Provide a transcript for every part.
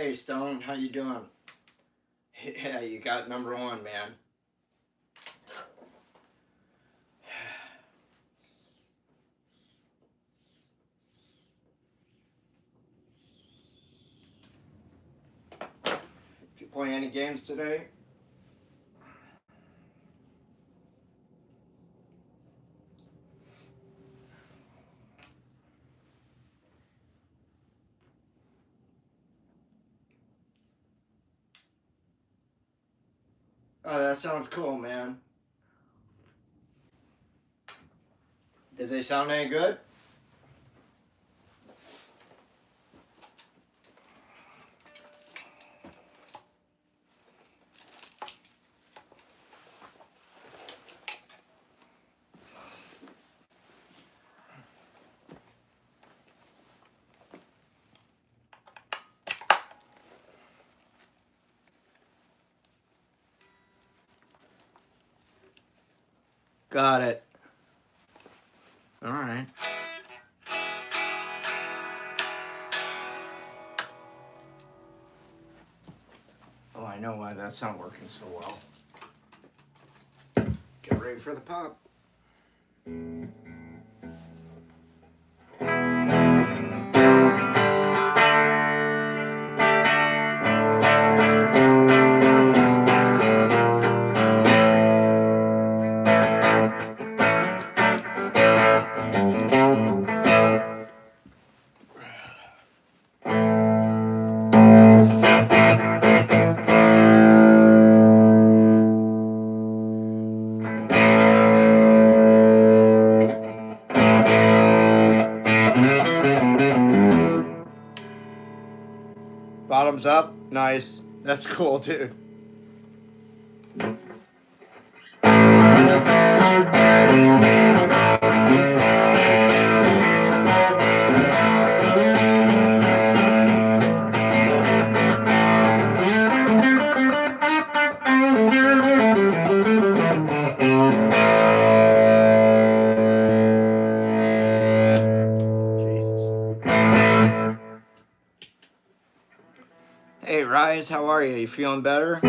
Hey Stone, how you doing? Yeah, you got number one, man. Did you play any games today? Oh, that sounds cool, man. Did they sound any good? Got it. All right. Oh, I know why that's not working so well. Get ready for the pop. Bottoms up. Nice. That's cool, dude. Hey, Rise, how are you? You feeling better?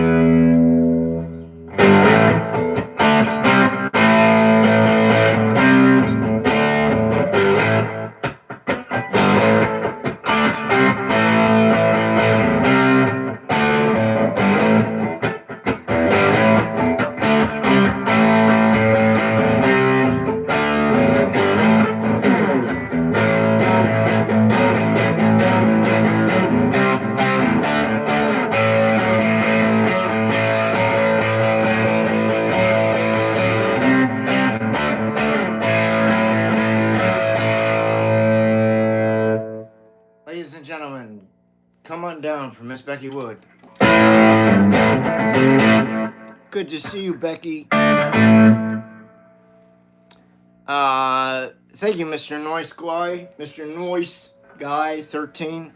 Ladies and gentlemen, come on down for Miss Becky Wood. Good to see you, Becky. Thank you, Mr. Noise Guy. Mr. Noise Guy 13.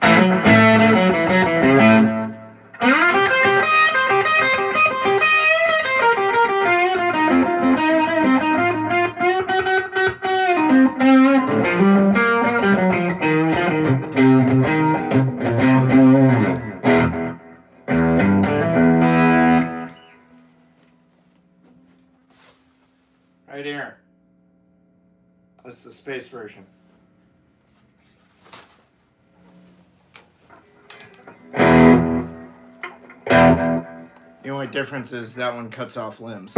Right here. That's the space version. The only difference is that one cuts off limbs.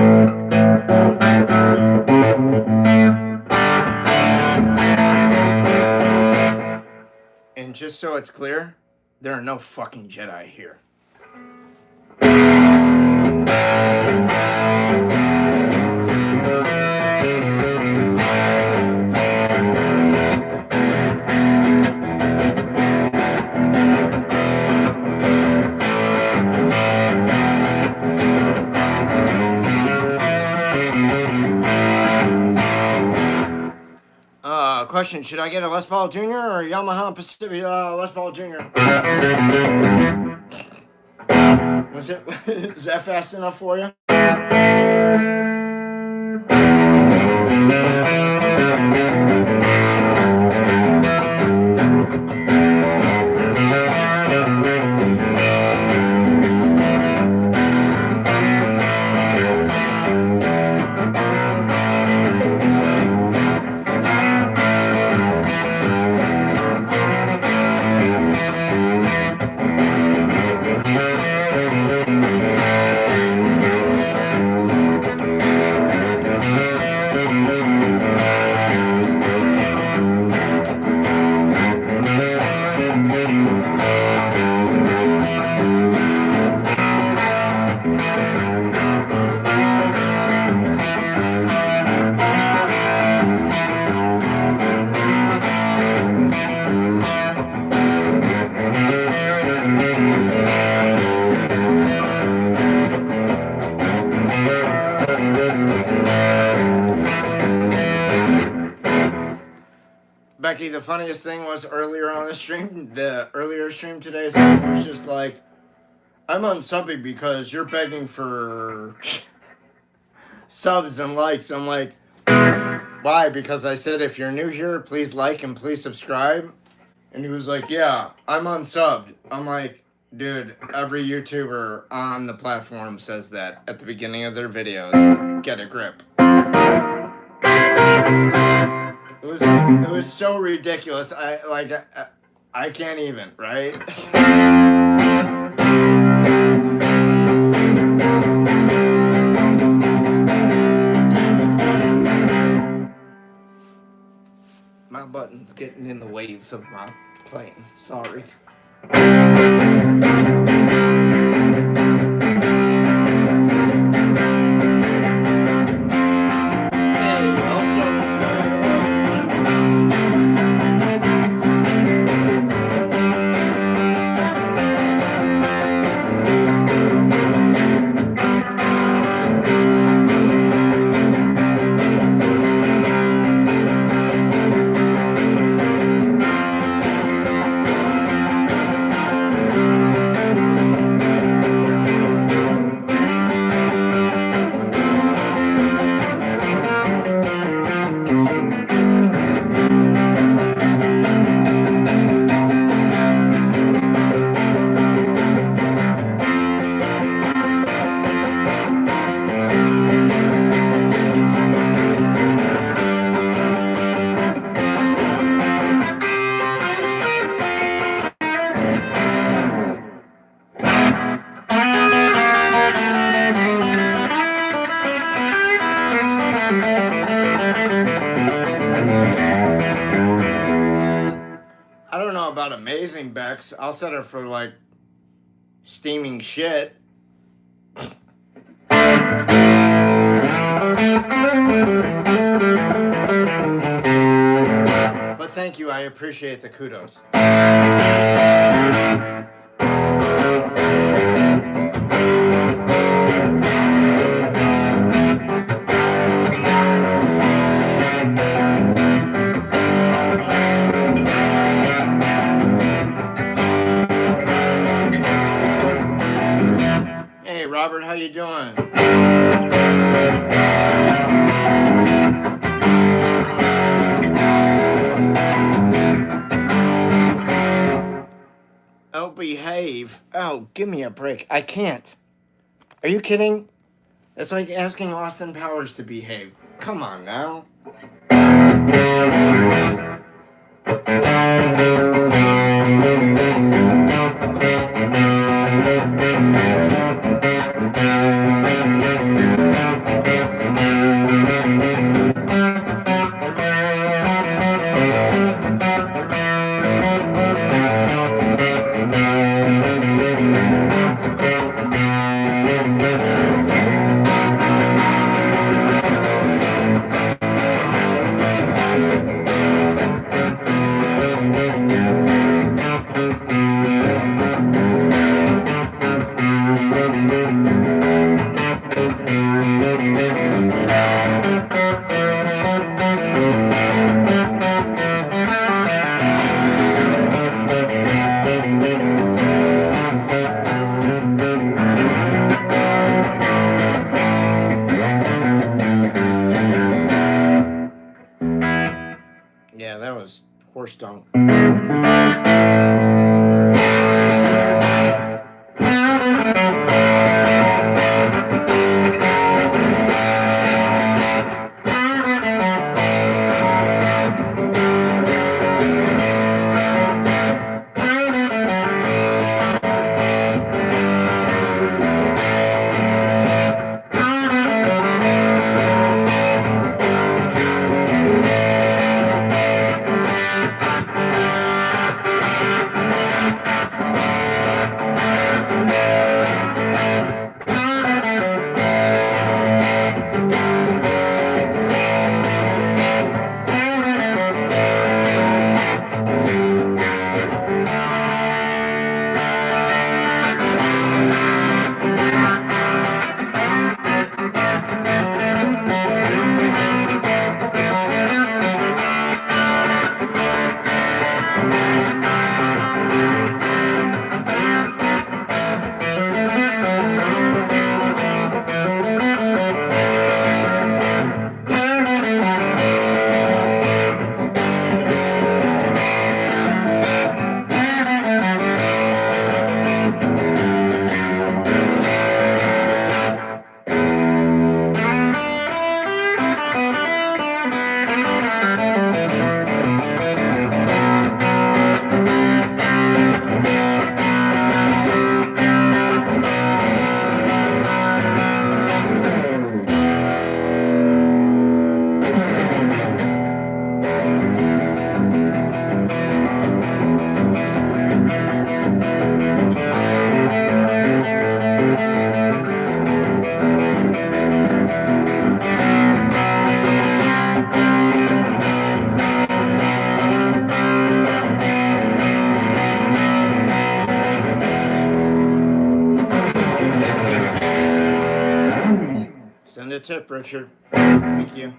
And just so it's clear, there are no fucking Jedi here. Question, should I get a Les Paul Jr. or a Yamaha Pacific Les Paul Jr.? Was that fast enough for you? Becky, the funniest thing was earlier on the stream, the earlier stream today, someone was just like, I'm unsubbing because you're begging for subs and likes. I'm like, why? Because I said, if you're new here, please like and please subscribe. And he was like, yeah, I'm unsubbed. I'm like, dude, every YouTuber on the platform says that at the beginning of their videos. Get a grip. It was so ridiculous. I can't even, right? My button's getting in the ways of my playing. Sorry. I don't know about amazing Bex. I'll set her for like steaming shit. But thank you, I appreciate the kudos. Hey Robert, how you doing? Oh, behave. Oh, give me a break. I can't. Are you kidding? That's like asking Austin Powers to behave. Come on now. Yeah, that was horse dung. a tip, Richard. Thank you.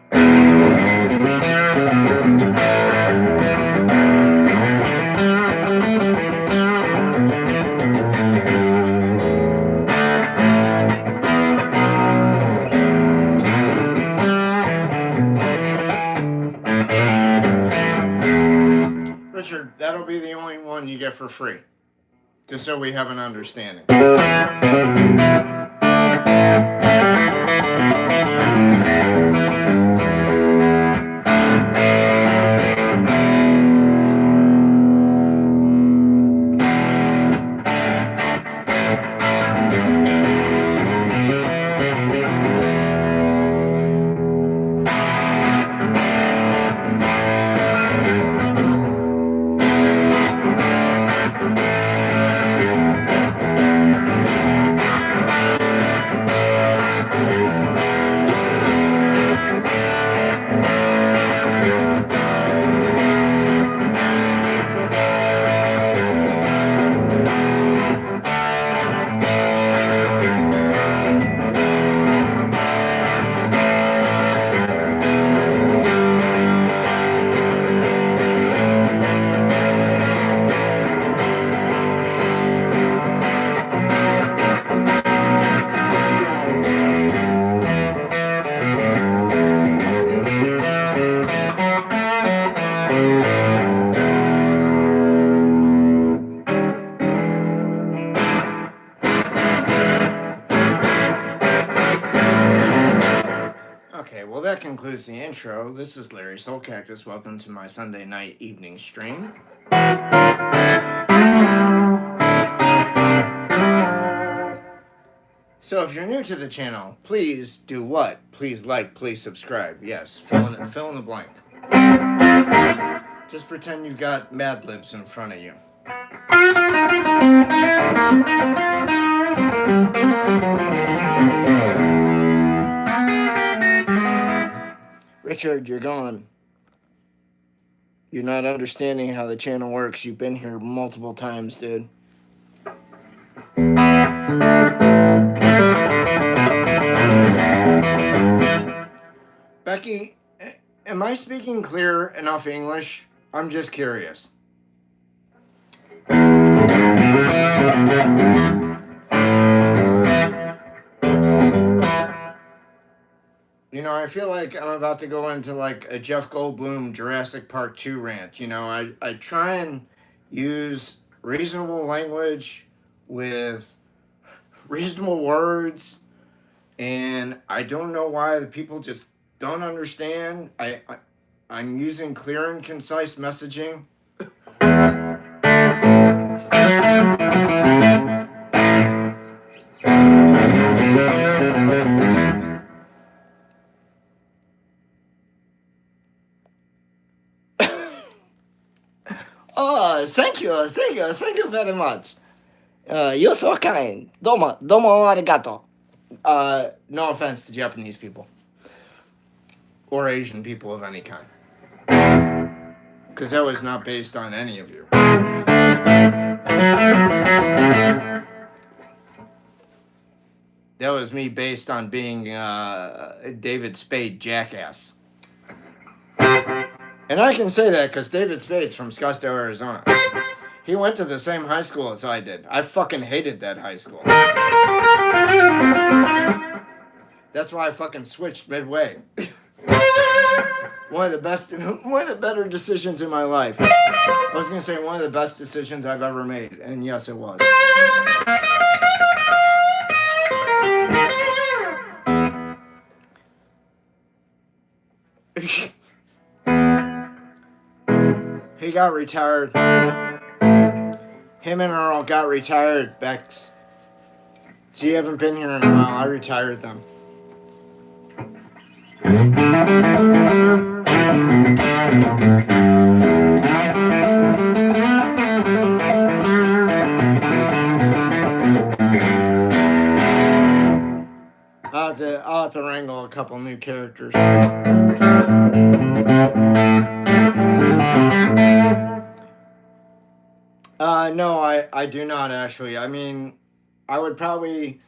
Richard, that'll be the only one you get for free. Just so we have an understanding. Okay, well that concludes the intro. This is Larry Soulcactus. Welcome to my Sunday night evening stream. So if you're new to the channel, please do what? Please like, please subscribe. Yes, fill in the blank. Just pretend you've got Mad Libs in front of you. Richard, you're gone. You're not understanding how the channel works. You've been here multiple times, dude. Becky, am I speaking clear enough English? I'm just curious. You know, I feel like I'm about to go into like a Jeff Goldblum Jurassic Park 2 rant. You know, I try and use reasonable language with reasonable words, and I don't know why the people just don't understand. I'm using clear and concise messaging. Oh, thank you very much. You're so kind. Domo arigato. No offense to Japanese people. Or Asian people of any kind. Because that was not based on any of you. That was me based on being David Spade jackass. And I can say that because David Spade's from Scottsdale, Arizona. He went to the same high school as I did. I fucking hated that high school. That's why I fucking switched midway. One of the better decisions in my life. I was gonna say one of the best decisions I've ever made, and yes, it was. He got retired. Him and Earl got retired, Bex. So you haven't been here in a while. I retired them. I'll have to wrangle a couple new characters. No, I do not actually. I mean, I would probably,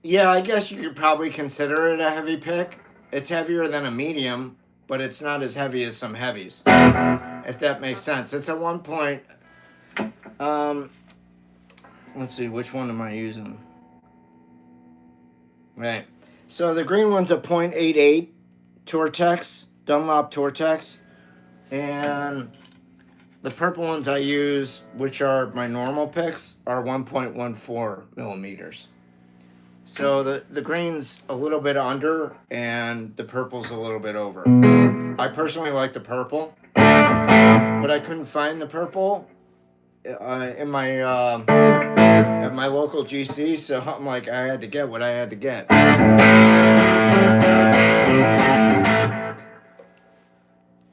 Yeah, I guess you could probably consider it a heavy pick. It's heavier than a medium, but it's not as heavy as some heavies, if that makes sense. It's a 1 point. Um, let's see, which one am I using? Right. So the green one's a .88 Tortex, Dunlop Tortex, and the purple ones I use, which are my normal picks, are 1.14 millimeters. So the green's a little bit under, and the purple's a little bit over. I personally like the purple, but I couldn't find the purple in my at my local GC, so I'm like, I had to get what I had to get.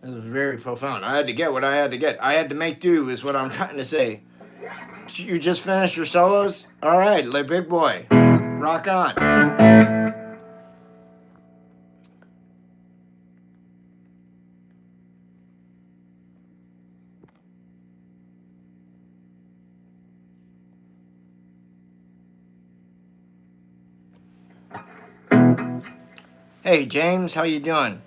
It was very profound. I had to get what I had to get. I had to make do, is what I'm trying to say. You just finished your solos? All right, like big boy. Rock on. Hey, James, how you doing?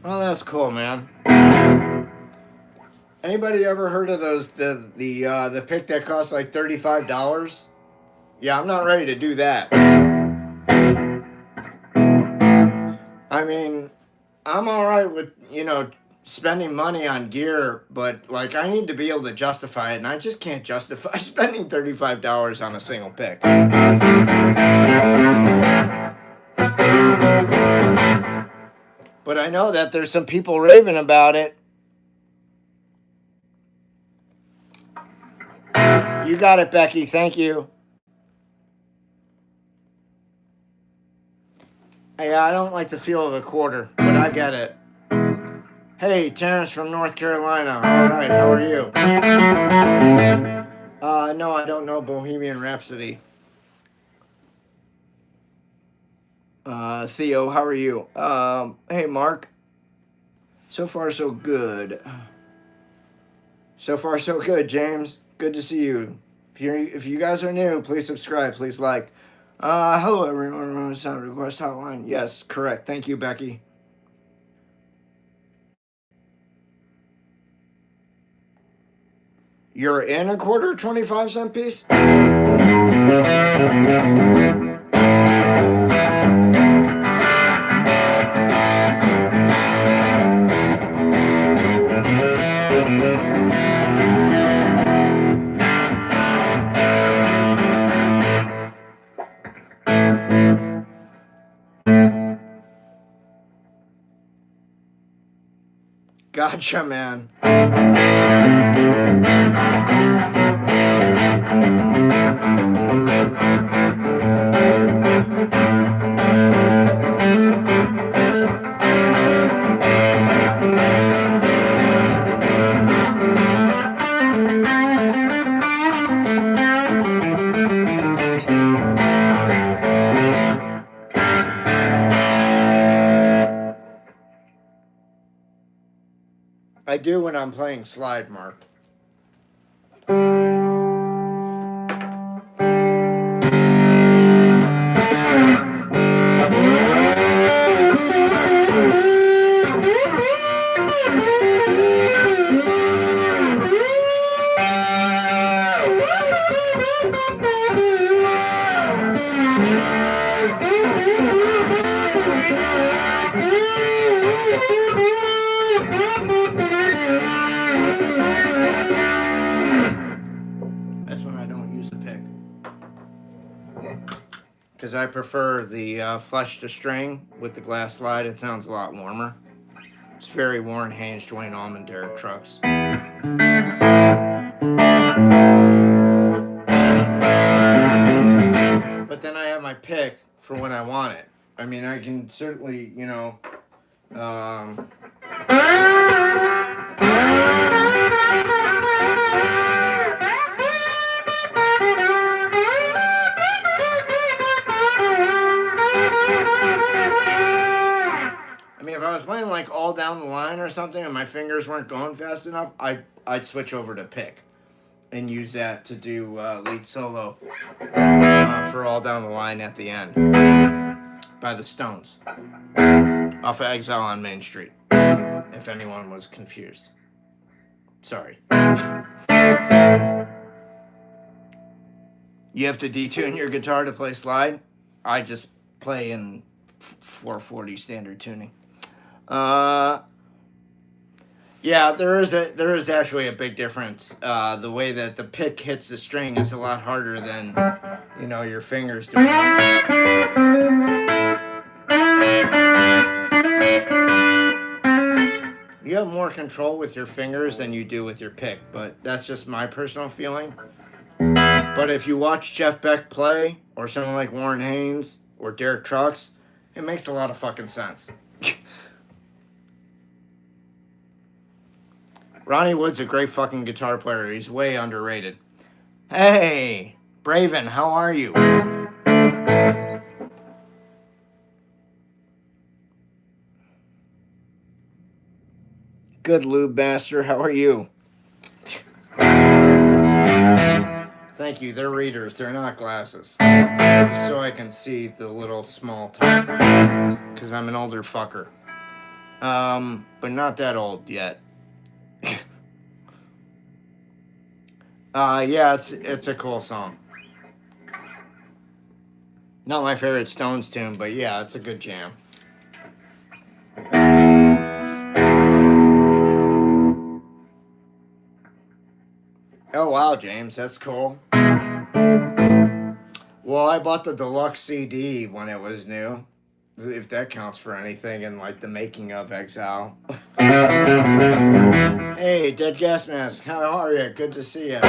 Oh, that's cool, man. Anybody ever heard of those the pick that costs like $35? Yeah, I'm not ready to do that. I mean, I'm all right with, spending money on gear, but like I need to be able to justify it, and I just can't justify spending $35 on a single pick. But I know that there's some people raving about it. You got it, Becky. Thank you. Yeah, I don't like the feel of a quarter, but I get it. Hey, Terrence from North Carolina. All right, how are you? No, I don't know Bohemian Rhapsody. Theo, how are you? Hey, Mark. So far, so good. So far, so good, James. Good to see you. If you guys are new, please subscribe. Please like. Hello, everyone. On the sound request hotline. Yes, correct. Thank you, Becky. You're in a quarter 25-cent piece? Gotcha, man. I do when I'm playing slide, Mark. That's when I don't use the pick. Because I prefer the flush to string with the glass slide. It sounds a lot warmer. It's very Warren Haynes, Dwayne Allman, Derek Trucks. But then I have my pick for when I want it. I mean, I can certainly, I mean, if I was playing like all down the line or something and my fingers weren't going fast enough, I'd switch over to pick. and use that to do lead solo for All Down the Line at the End by the Stones off of Exile on Main Street, if anyone was confused. Sorry. You have to detune your guitar to play slide. I just play in 440 standard tuning. Yeah, there is actually a big difference. The way that the pick hits the string is a lot harder than, you know, your fingers doing it. You have more control with your fingers than you do with your pick, but that's just my personal feeling. But if you watch Jeff Beck play, or someone like Warren Haynes, or Derek Trucks, it makes a lot of fucking sense. Ronnie Wood's a great fucking guitar player. He's way underrated. Hey, Braven, how are you? Good, Lube Master, how are you? Thank you, they're readers, they're not glasses. Just so I can see the little small type. Because I'm an older fucker. But not that old yet. Yeah, it's a cool song. Not my favorite Stones tune, but yeah, it's a good jam. Oh wow, James, that's cool. Well, I bought the deluxe CD when it was new, if that counts for anything in like the making of Exile. Hey, Dead Gas Mask, how are you? Good to see you.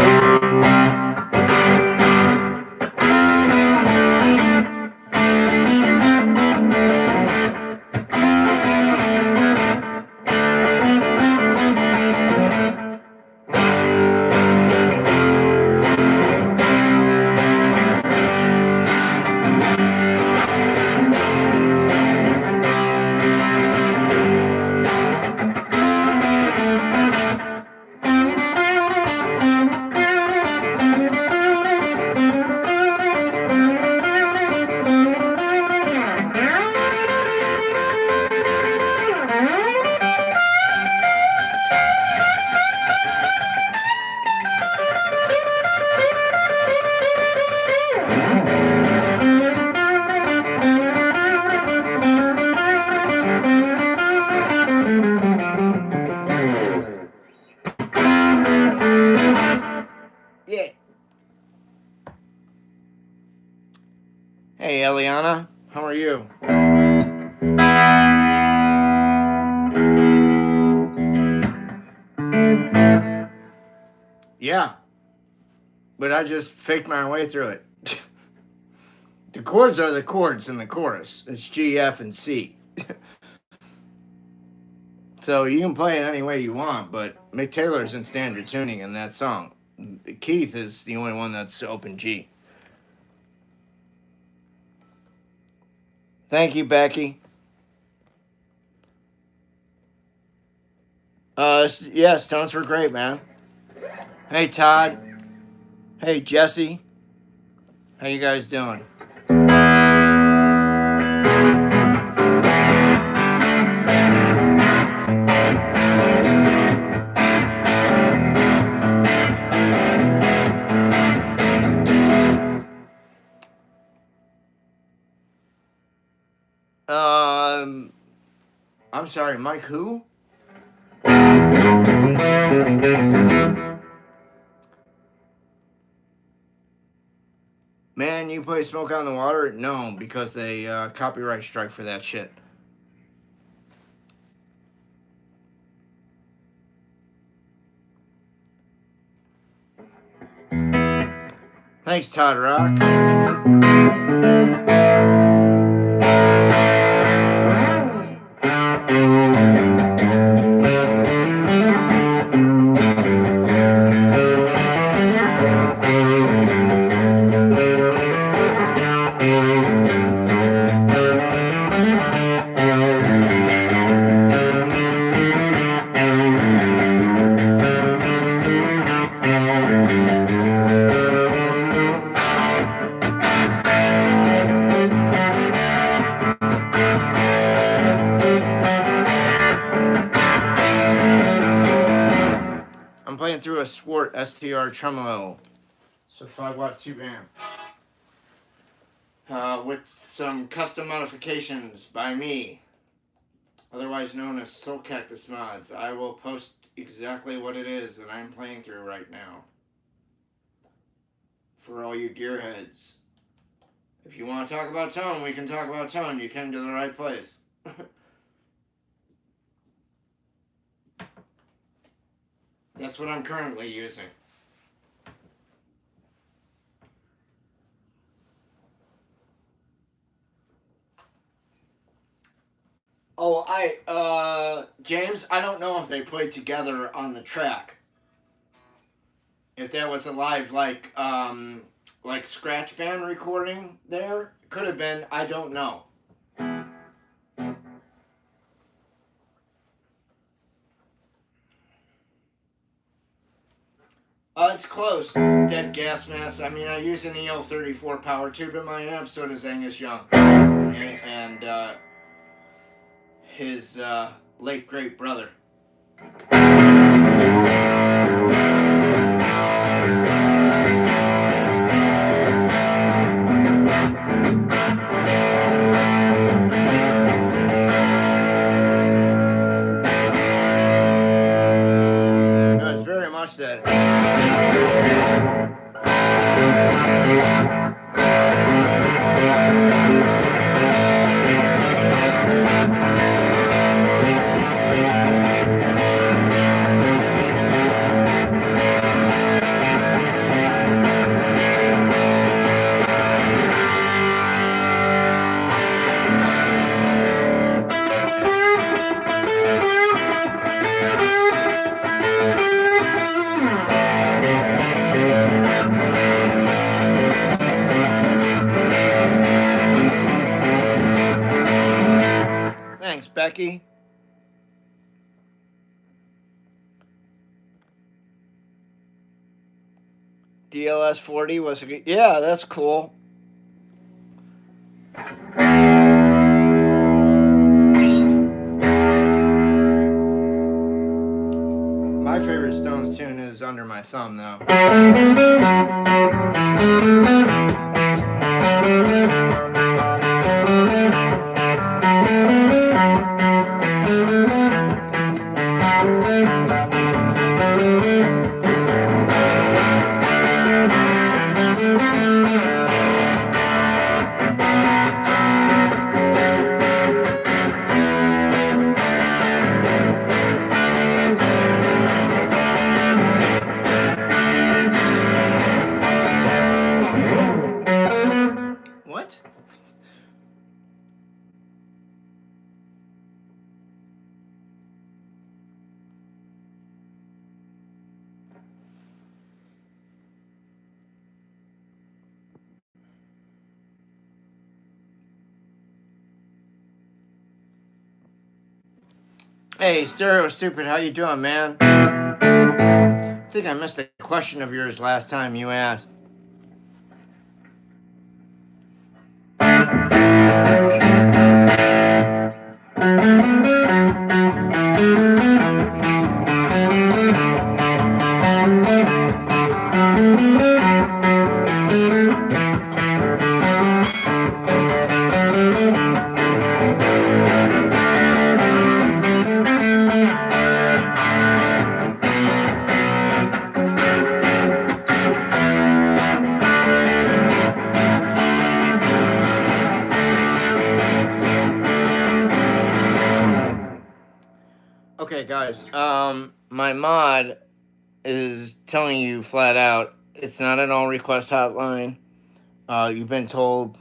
Hey, Eliana, how are you? Yeah, but I just faked my way through it. The chords are the chords in the chorus. It's G, F, and C. So you can play it any way you want, but Mick Taylor's in standard tuning in that song. Keith is the only one that's open G. Thank you, Becky. Yeah, Stones were great, man. Hey, Todd. Hey, Jesse. How you guys doing? I'm sorry, Mike who? Man, you play Smoke on the Water? No, because they copyright strike for that shit. Thanks, Todd Rock. playing through a Swart STR tremolo. So 5-watt tube amp. With some custom modifications by me, otherwise known as Soulcactus mods. I will post exactly what it is that I'm playing through right now for all you gearheads. If you want to talk about tone, we can talk about tone. You came to the right place. That's what I'm currently using. Oh, James, I don't know if they put it together on the track. If that was a live, like scratch band recording there, could have been, I don't know. It's close. Dead gas mask. I mean, I use an EL34 power tube in my amp, so does Angus Young. And his late great brother. No, it's very much that. Thanks, Becky. DLS 40 was a good, yeah, that's cool. My favorite Stones tune is Under My Thumb, though. What? Hey, Stereo Stupid, how you doing, man? I think I missed a question of yours last time you asked. Okay, guys, my mod is telling you flat out, it's not an all request hotline. You've been told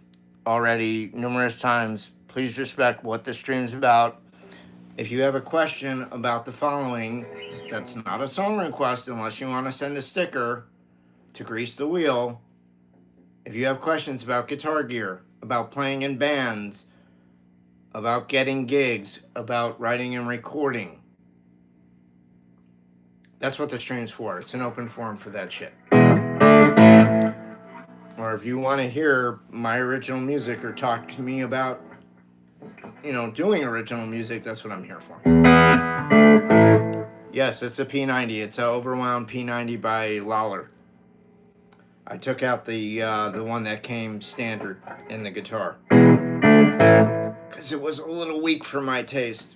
already numerous times, please respect what the stream's about. If you have a question about the following, that's not a song request unless you want to send a sticker to grease the wheel. If you have questions about guitar gear, about playing in bands, about getting gigs, about writing and recording, that's what the stream's for. It's an open forum for that shit. Or if you want to hear my original music or talk to me about, doing original music, that's what I'm here for. Yes, it's a P90. It's an overwound P90 by Lawler. I took out the one that came standard in the guitar because it was a little weak for my taste.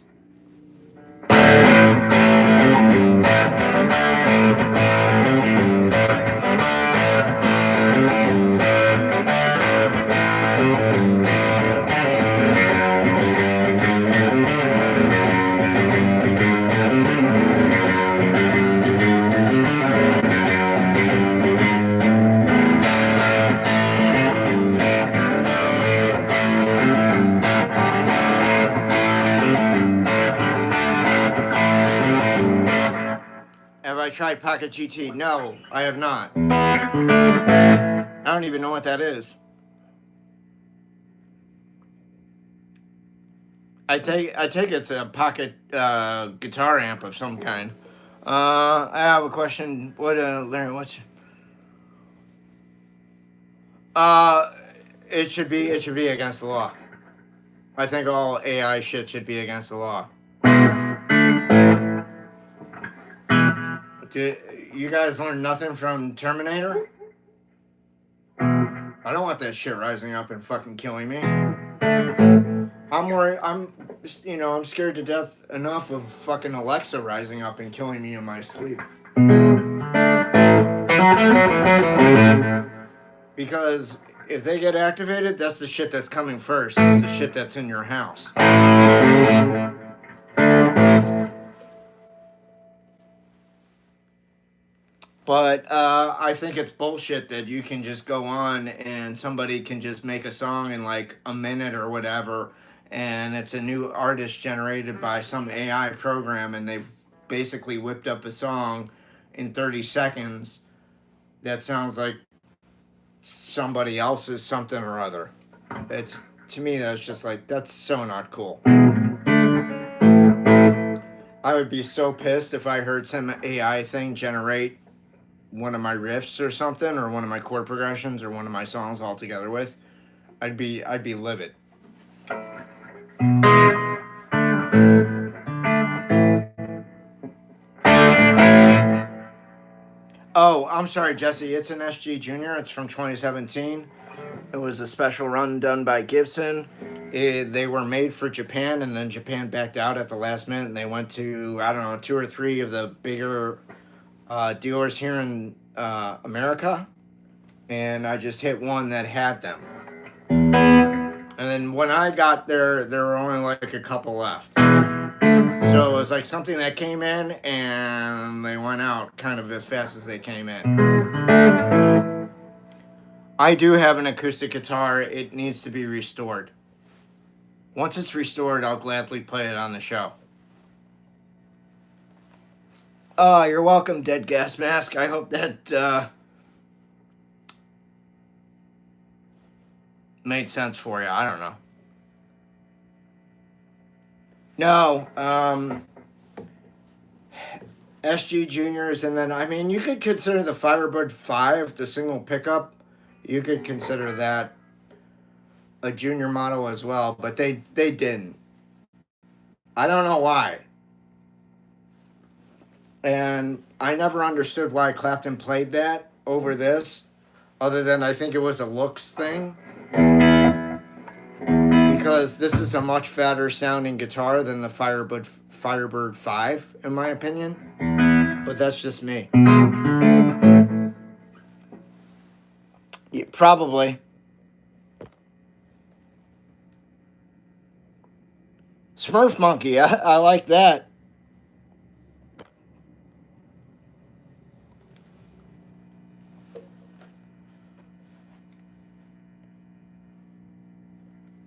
Have I tried Pocket GT? No, I have not. I don't even know what that is. I take it's a pocket guitar amp of some kind. I have a question. What, Larry? What's? It should be against the law. I think all AI shit should be against the law. You guys learn nothing from Terminator? I don't want that shit rising up and fucking killing me. I'm worried. I'm scared to death enough of fucking Alexa rising up and killing me in my sleep. Because if they get activated, that's the shit that's coming first. It's the shit that's in your house. But I think it's bullshit that you can just go on and somebody can just make a song in like a minute or whatever, and it's a new artist generated by some AI program, and they've basically whipped up a song in 30 seconds that sounds like somebody else's something or other. It's, to me, that's just like, that's so not cool. I would be so pissed if I heard some AI thing generate one of my riffs or something, or one of my chord progressions, or one of my songs all together with. I'd be livid. Oh, I'm sorry, Jesse. It's an SG Junior. It's from 2017. It was a special run done by Gibson. They were made for Japan, and then Japan backed out at the last minute, and they went to, I don't know, 2 or 3 of the bigger dealers here in America, and I just hit one that had them. And then when I got there, there were only like a couple left. So it was like something that came in and they went out kind of as fast as they came in. I do have an acoustic guitar. It needs to be restored. Once it's restored, I'll gladly play it on the show. Oh, you're welcome, Dead Gas Mask. I hope that made sense for you. I don't know. No, SG Juniors, and then, I mean, you could consider the Firebird 5, the single pickup, you could consider that a junior model as well, but they didn't. I don't know why. And I never understood why Clapton played that over this, other than I think it was a looks thing. Because this is a much fatter sounding guitar than the Firebird 5, in my opinion. But that's just me. Yeah, probably. Smurf Monkey, I like that.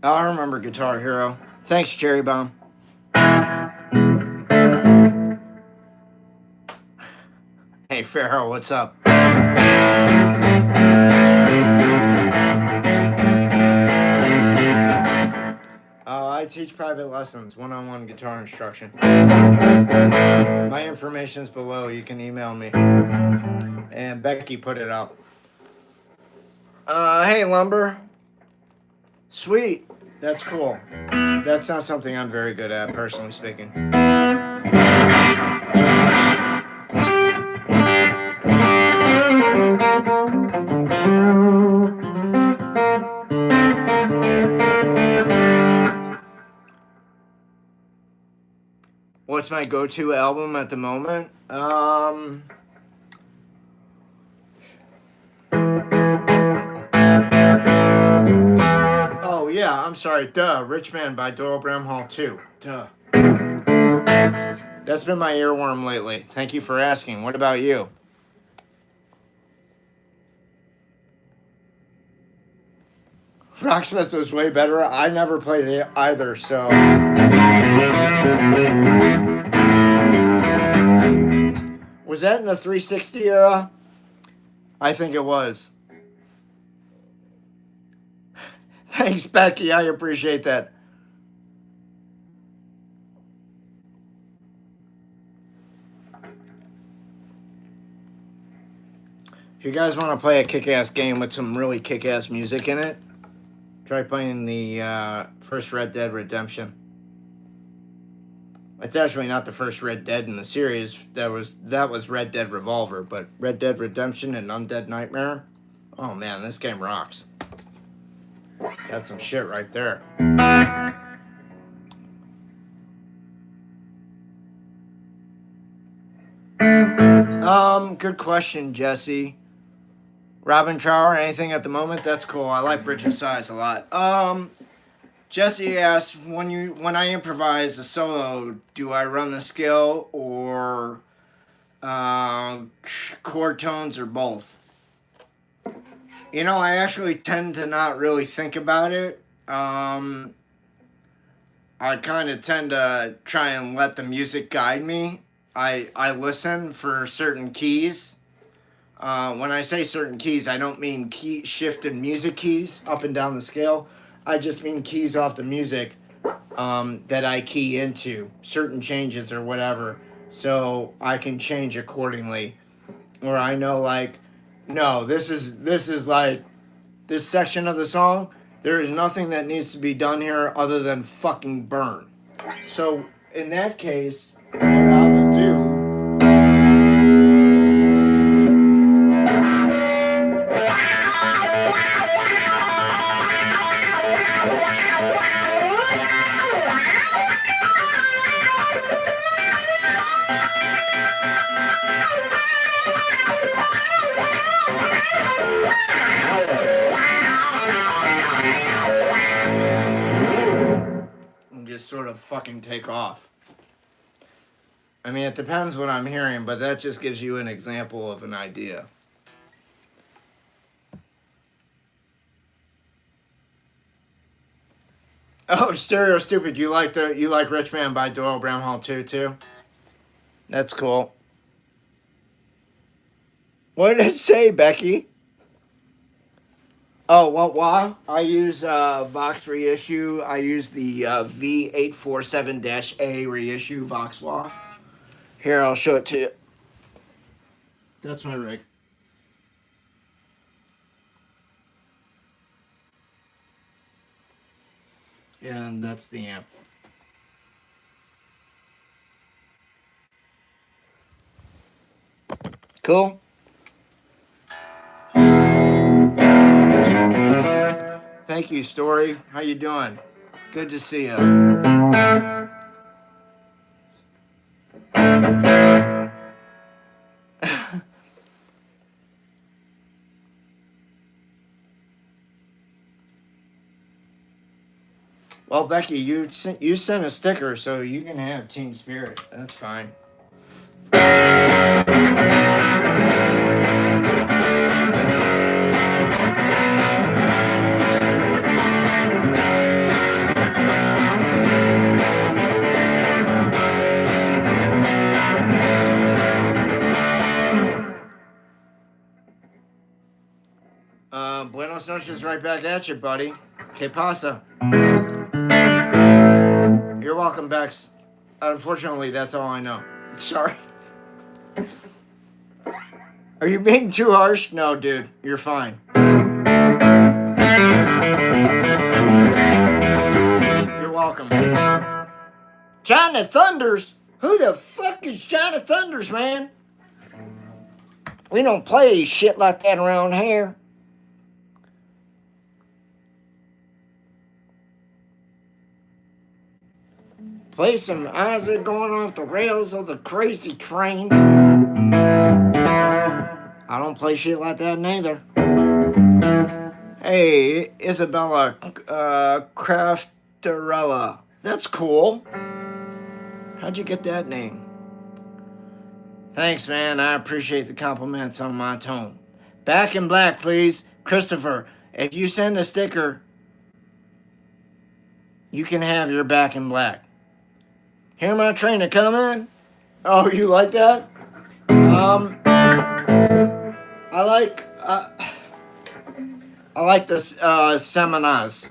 I remember Guitar Hero. Thanks, Cherry Bomb. Hey, Pharaoh, what's up? I teach private lessons, one-on-one guitar instruction. My information's below. You can email me. And Becky put it up. Hey, Lumber. Sweet. That's cool. That's not something I'm very good at, personally speaking. what's my go-to album at the moment? Oh yeah, I'm sorry. Duh, Rich Man by Doyle Bramhall 2. Duh. That's been my earworm lately. Thank you for asking. What about you? Rocksmith was way better. I never played it either, so. Was that in the 360 era? I think it was. Thanks, Becky. I appreciate that. If you guys want to play a kick-ass game with some really kick-ass music in it, try playing the first Red Dead Redemption. It's actually not the first Red Dead in the series. That was Red Dead Revolver, but Red Dead Redemption and Undead Nightmare. Oh man, this game rocks. That's some shit right there. Good question, Jesse. Robin Trower, anything at the moment? That's cool. I like Bridge of Sighs a lot. Jesse asked, when I improvise a solo, do I run the scale or chord tones or both? You know, I actually tend to not really think about it. I kind of tend to try and let the music guide me. I listen for certain keys. When I say certain keys, I don't mean key shifted music keys up and down the scale. I just mean keys off the music that I key into, certain changes or whatever, so I can change accordingly. Or I know, like, no, this is like this section of the song. There is nothing that needs to be done here other than fucking burn. So in that case, what I will do. Just sort of fucking take off. I mean, it depends what I'm hearing, but that just gives you an example of an idea. Oh, Stereo Stupid, you like Rich Man by Doyle Bramhall 2 too? That's cool. What did it say, Becky? Oh, Wah? I use Vox reissue. I use the V847-A reissue Vox Wah. Here, I'll show it to you. That's my rig. And that's the amp. Cool. Thank you, Story. How you doing? Good to see you. Well, Becky, you sent a sticker, so you can have Team Spirit. That's fine. Buenos noches right back at you, buddy. Que pasa? You're welcome, Bex. Unfortunately, that's all I know. Sorry. Are you being too harsh? No, dude. You're fine. You're welcome. China Thunders? Who the fuck is China Thunders, man? We don't play shit like that around here. Play some Isaac going off the rails of the crazy train. I don't play shit like that neither. Hey, Isabella Crafterella. That's cool. How'd you get that name? Thanks, man. I appreciate the compliments on my tone. Back in black, please. Christopher, if you send a sticker, you can have your back in black. Hear my train a coming? Oh, you like that? I like the seminars.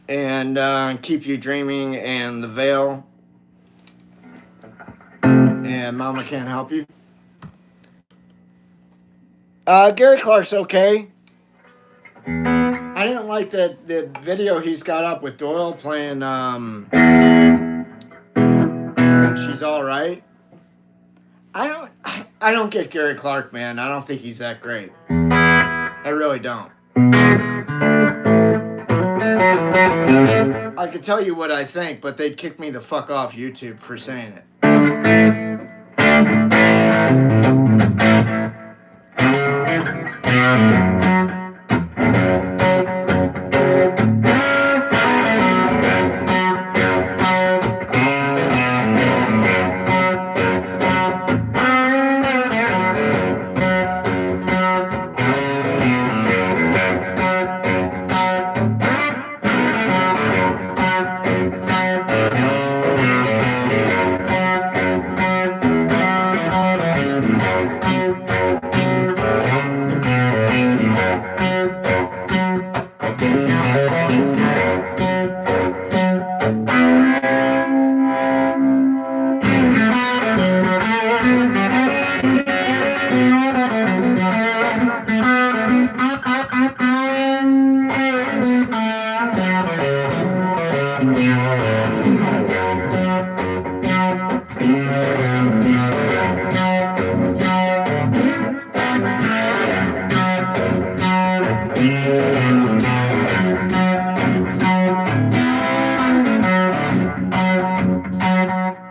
And Keep You Dreaming and The Veil. And Mama Can't Help You. Gary Clark's okay. I didn't like the video he's got up with Doyle playing She's Alright. I don't get Gary Clark, man. I don't think he's that great. I really don't. I could tell you what I think, but they'd kick me the fuck off YouTube for saying it.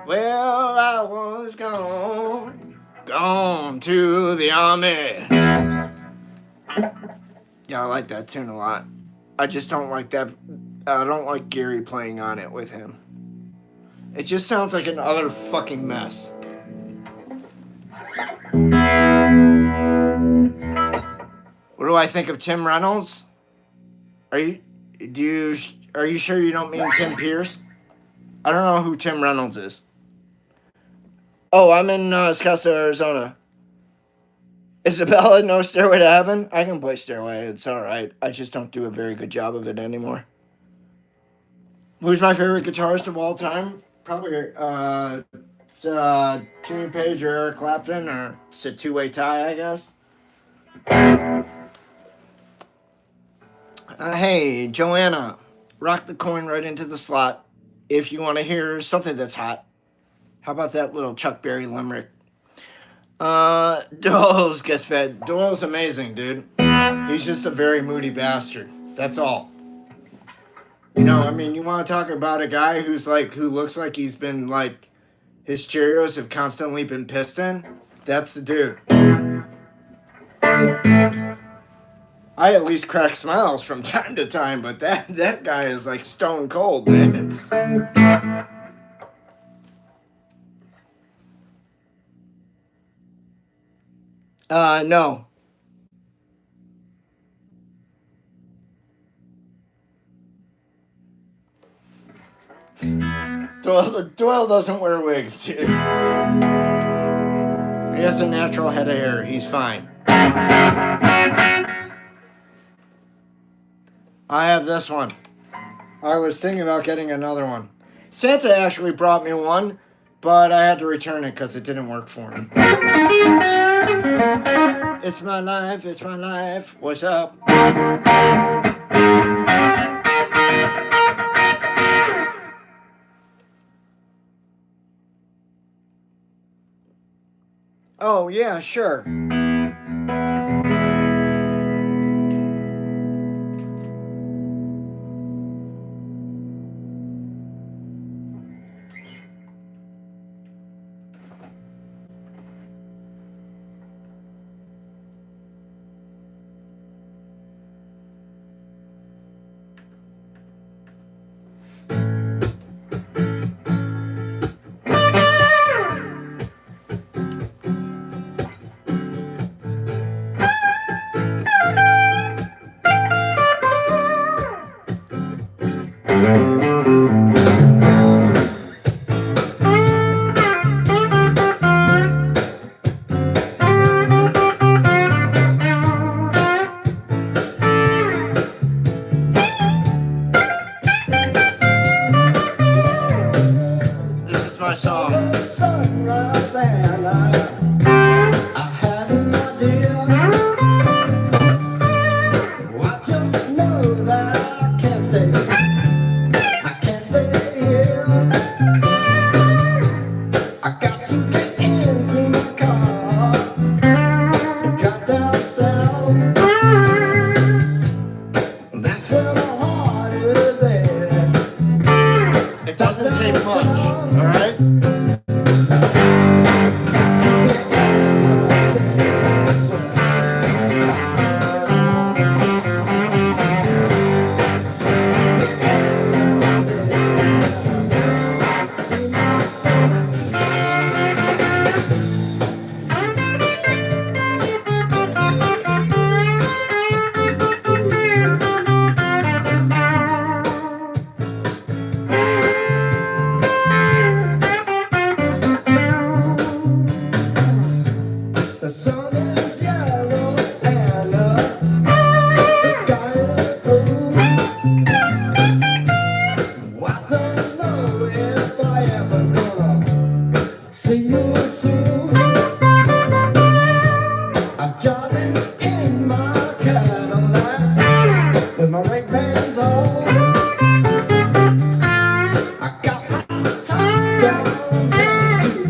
Well, I was gone to the army. Yeah, I like that tune a lot. I just don't like that. I don't like Gary playing on it with him. It just sounds like an utter fucking mess. What do I think of Tim Reynolds? Are you sure you don't mean Tim Pierce? I don't know who Tim Reynolds is. Oh, I'm in Scottsdale, Arizona. Isabella, no Stairway to Heaven? I can play Stairway. It's all right. I just don't do a very good job of it anymore. Who's my favorite guitarist of all time? Probably Jimmy Page or Eric Clapton, or it's a two-way tie, I guess. Hey, Joanna, rock the coin right into the slot if you want to hear something that's hot. How about that little Chuck Berry limerick? Doyle's gets fed. Doyle's amazing, dude. He's just a very moody bastard. That's all. You know, I mean, you want to talk about a guy who looks like he's been, like, his Cheerios have constantly been pissed in? That's the dude. I at least crack smiles from time to time, but that guy is, like, stone cold, man. No. Doyle doesn't wear wigs, dude. He has a natural head of hair. He's fine. I have this one. I was thinking about getting another one. Santa actually brought me one, but I had to return it because it didn't work for me. It's my life, it's my life. What's up? Oh, yeah, sure. song. Sunrise and I had an idea. I just know that I can't stay here. I got to get into my car and drive down south. That's where my heart is there. It doesn't take much, alright? The sun is yellow and the sky is blue. I don't know if I ever gonna see you soon. I'm driving in my Cadillac with my ring bands on. I got my top down too.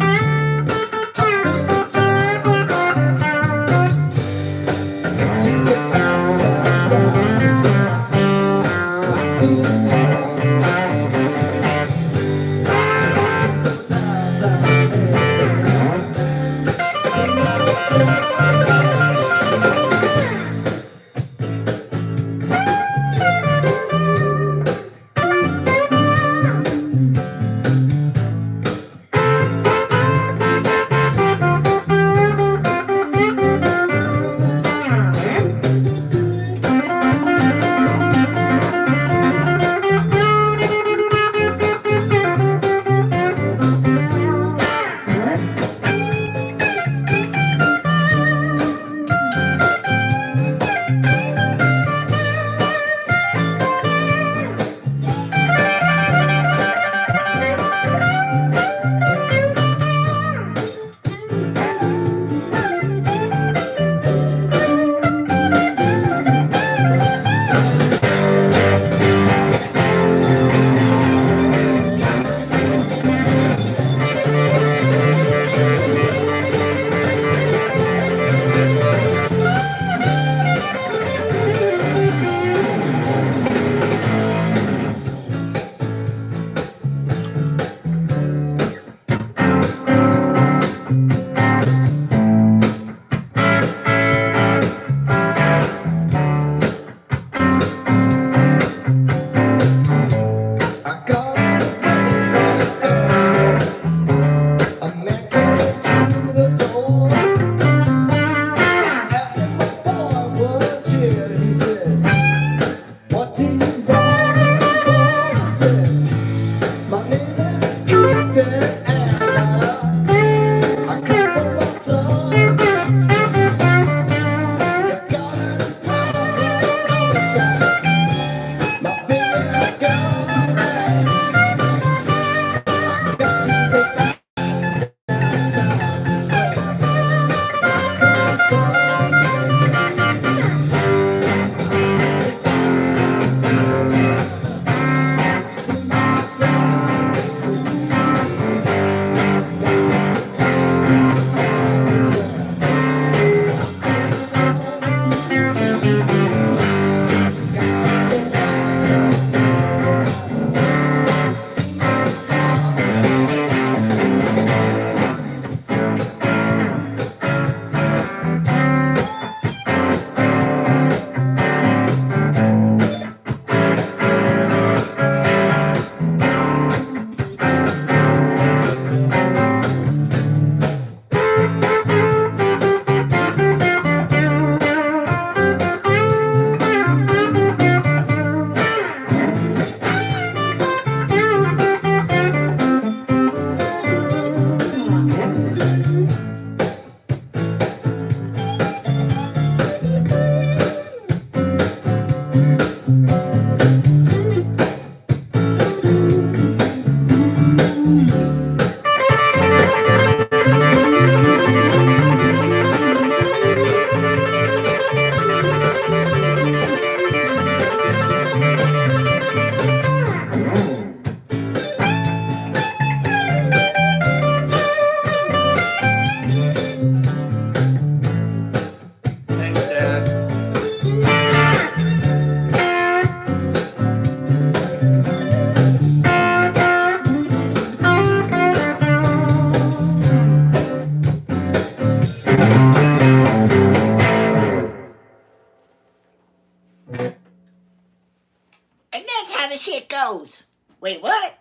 Wait, what?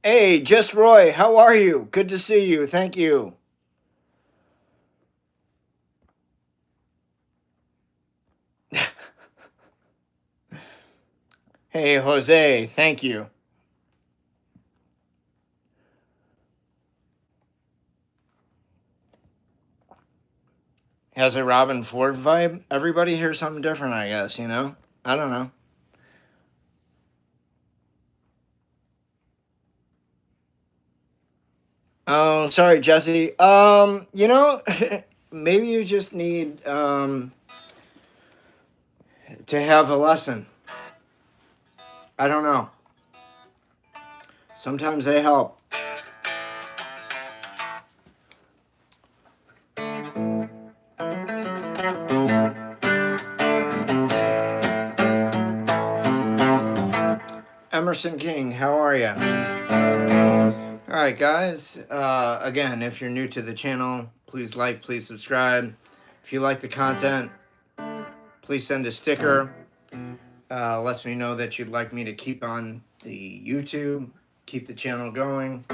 Hey, Just Roy, how are you? Good to see you. Thank you. Hey, Jose, thank you. Has a Robin Ford vibe? Everybody hears something different, I guess, you know? I don't know. Oh, sorry, Jesse. You know, maybe you just need to have a lesson. I don't know. Sometimes they help. Emerson King, how are you? All right, guys. Again, if you're new to the channel, please like, please subscribe. If you like the content, please send a sticker. Lets me know that you'd like me to keep on the YouTube, keep the channel going.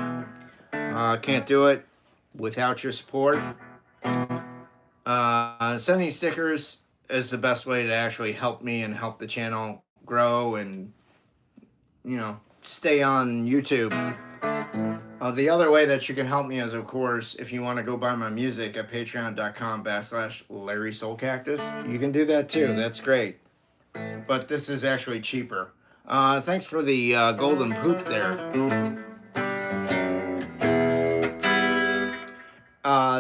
Can't do it without your support. Sending stickers is the best way to actually help me and help the channel grow and, you know, stay on YouTube. The other way that you can help me is, of course, if you want to go buy my music at patreon.com/Larry Soulcactus. You can do that too. That's great. But this is actually cheaper. Thanks for the golden poop there.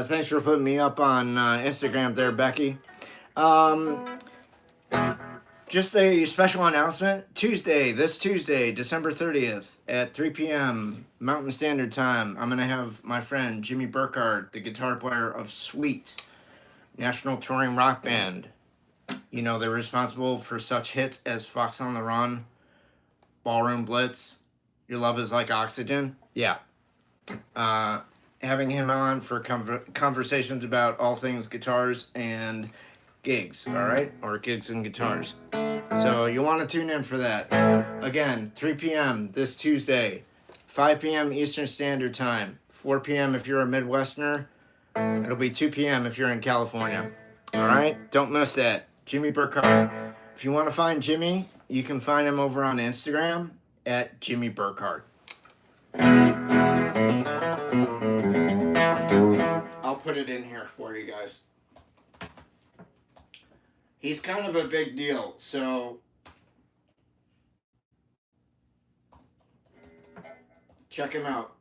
Thanks for putting me up on Instagram there, Becky. Just a special announcement. This Tuesday, December 30th at 3 p.m. Mountain Standard Time, I'm going to have my friend Jimmy Burkhardt, the guitar player of Sweet, national touring rock band. You know, they're responsible for such hits as Fox on the Run, Ballroom Blitz, Your Love is Like Oxygen. Yeah. Having him on for conversations about all things guitars and gigs, all right? Or gigs and guitars. So you want to tune in for that. Again, 3 p.m. this Tuesday, 5 p.m. Eastern Standard Time, 4 p.m. if you're a Midwesterner. It'll be 2 p.m. if you're in California. All right? Don't miss that. Jimmy Burkhardt. If you want to find Jimmy, you can find him over on Instagram at Jimmy Burkhardt. I'll put it in here for you guys. He's kind of a big deal, so check him out.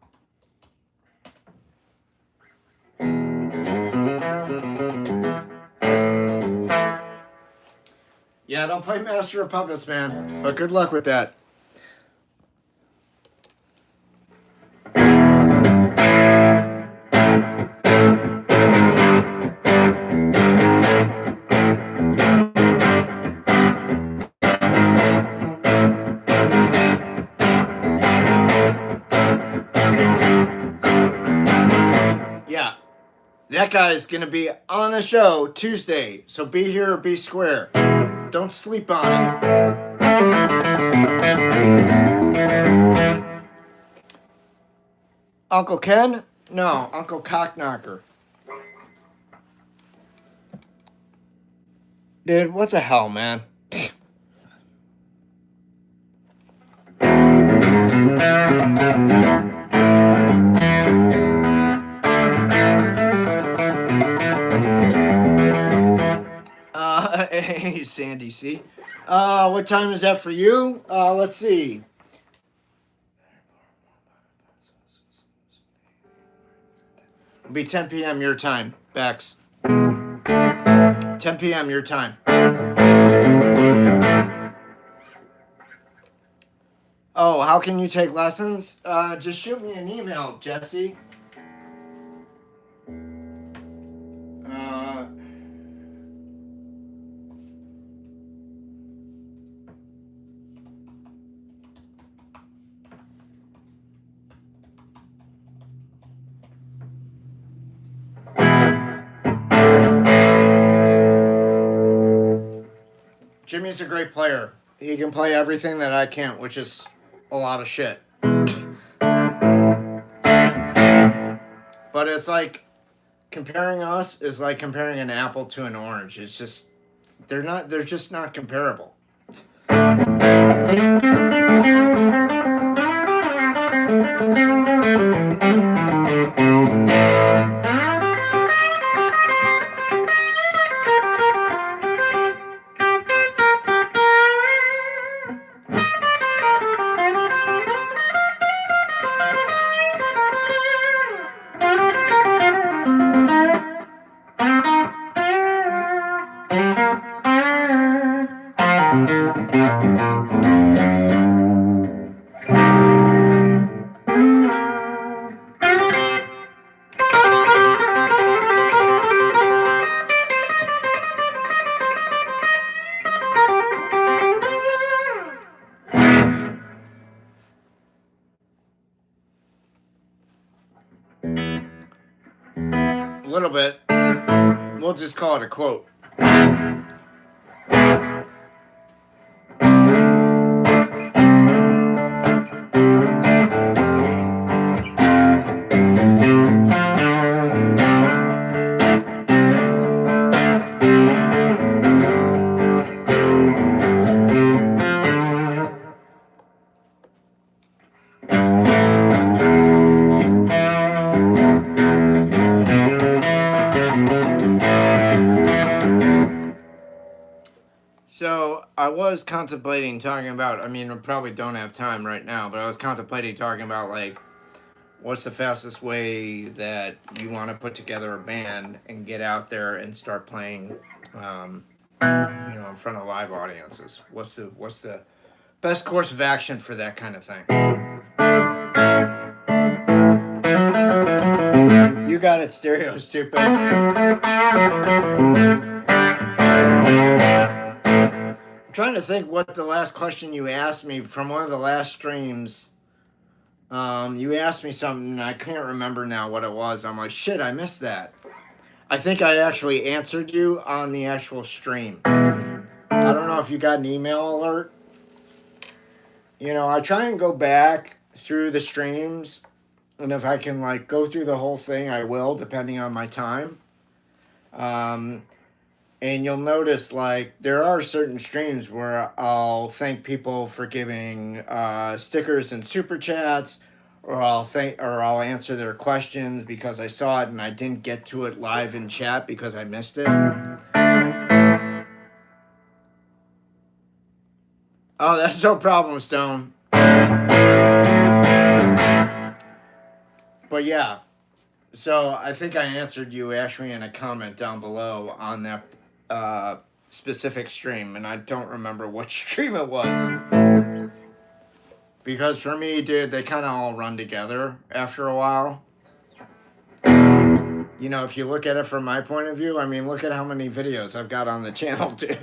Yeah, don't play Master of Puppets, man, but good luck with that. That guy's going to be on the show Tuesday, so be here or be square. Don't sleep on it. Uncle Ken? No, Uncle Cockknocker. Dude, what the hell, man? Hey, Sandy C. What time is that for you? Let's see. It'll be 10 p.m. your time, Bex. 10 p.m. your time. Oh, how can you take lessons? Just shoot me an email, Jesse. Jimmy's a great player. He can play everything that I can't, which is a lot of shit. But it's like comparing us is like comparing an apple to an orange. It's just they're just not comparable. A little bit. We'll just call it a quote. So I was contemplating talking about, I mean, I probably don't have time right now, but I was contemplating talking about like, what's the fastest way that you want to put together a band and get out there and start playing, in front of live audiences? What's the best course of action for that kind of thing? You got it, stereo stupid. Trying to think what the last question you asked me from one of the last streams. You asked me something, and I can't remember now what it was. I'm like, shit, I missed that. I think I actually answered you on the actual stream. I don't know if you got an email alert. I try and go back through the streams, and if I can like go through the whole thing, I will, depending on my time. And you'll notice, like, there are certain streams where I'll thank people for giving stickers and super chats, or I'll answer their questions because I saw it and I didn't get to it live in chat because I missed it. Oh, that's no problem, Stone. But yeah, so I think I answered you actually in a comment down below on that specific stream, and I don't remember which stream it was. Because for me, dude, they kind of all run together after a while. If you look at it from my point of view, I mean, look at how many videos I've got on the channel, dude.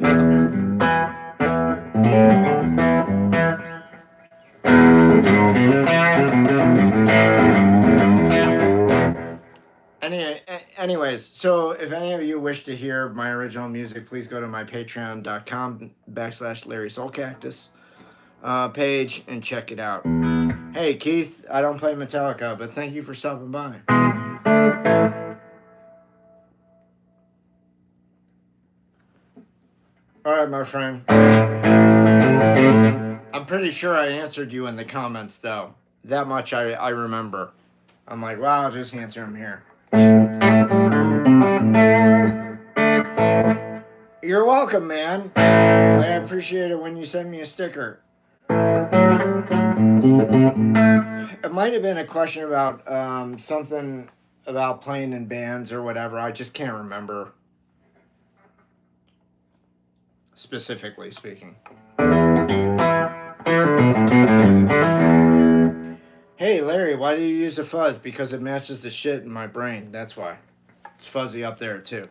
Anyways, so if any of you wish to hear my original music, please go to my patreon.com/Larry Soulcactus page and check it out. Hey, Keith, I don't play Metallica, but thank you for stopping by. All right, my friend. I'm pretty sure I answered you in the comments, though. That much I remember. I'm like, wow, I'll just answer them here. You're welcome, man. I appreciate it when you send me a sticker. It might have been a question about something about playing in bands or whatever. I just can't remember. Specifically speaking. Hey, Larry, why do you use a fuzz? Because it matches the shit in my brain. That's why. It's fuzzy up there, too.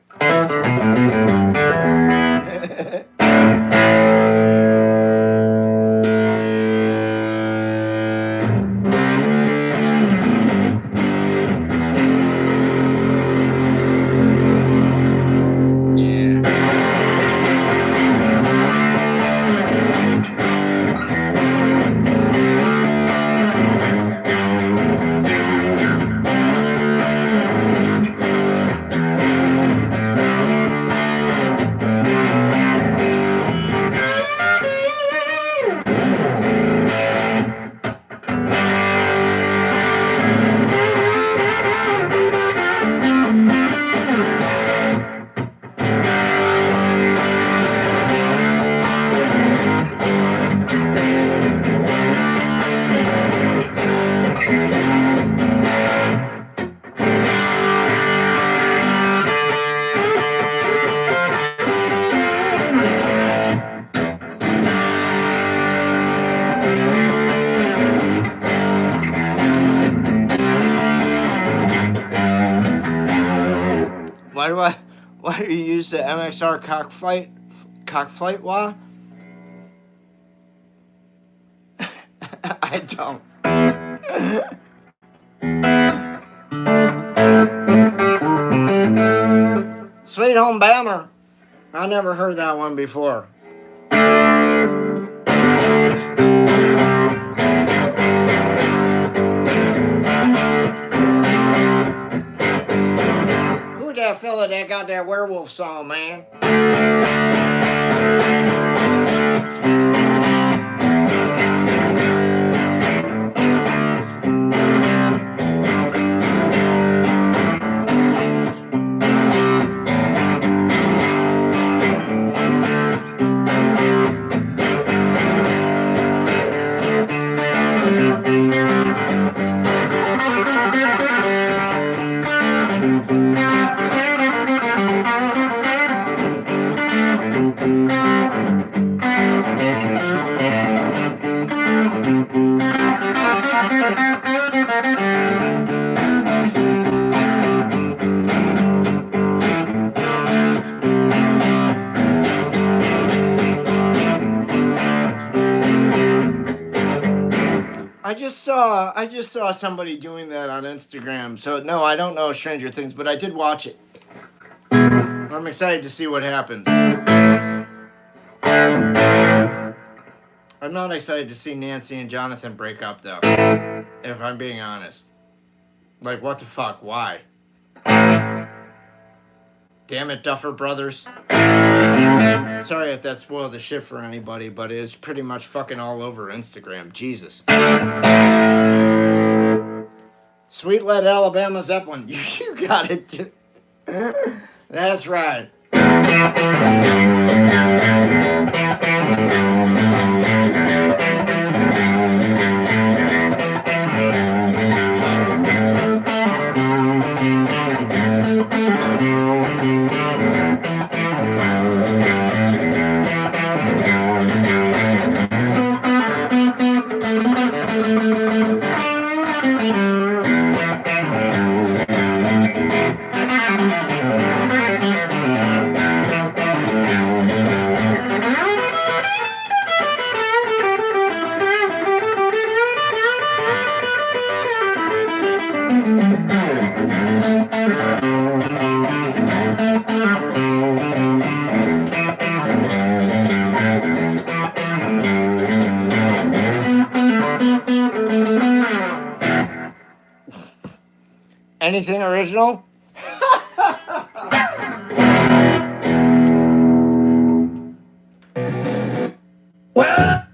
Why do you use the MXR cockflight wah? I don't. Sweet Home Banner. I never heard that one before. Who that fella that got that werewolf song, man? I just saw somebody doing that on Instagram. So no, I don't know Stranger Things, but I did watch it. I'm excited to see what happens. I'm not excited to see Nancy and Jonathan break up though. If I'm being honest. Like, what the fuck? Why? Damn it, Duffer Brothers. Sorry if that spoiled the shit for anybody, but it's pretty much fucking all over Instagram. Jesus. Sweet Lead Alabama Zeppelin. You got it. That's right. Anything original? Well,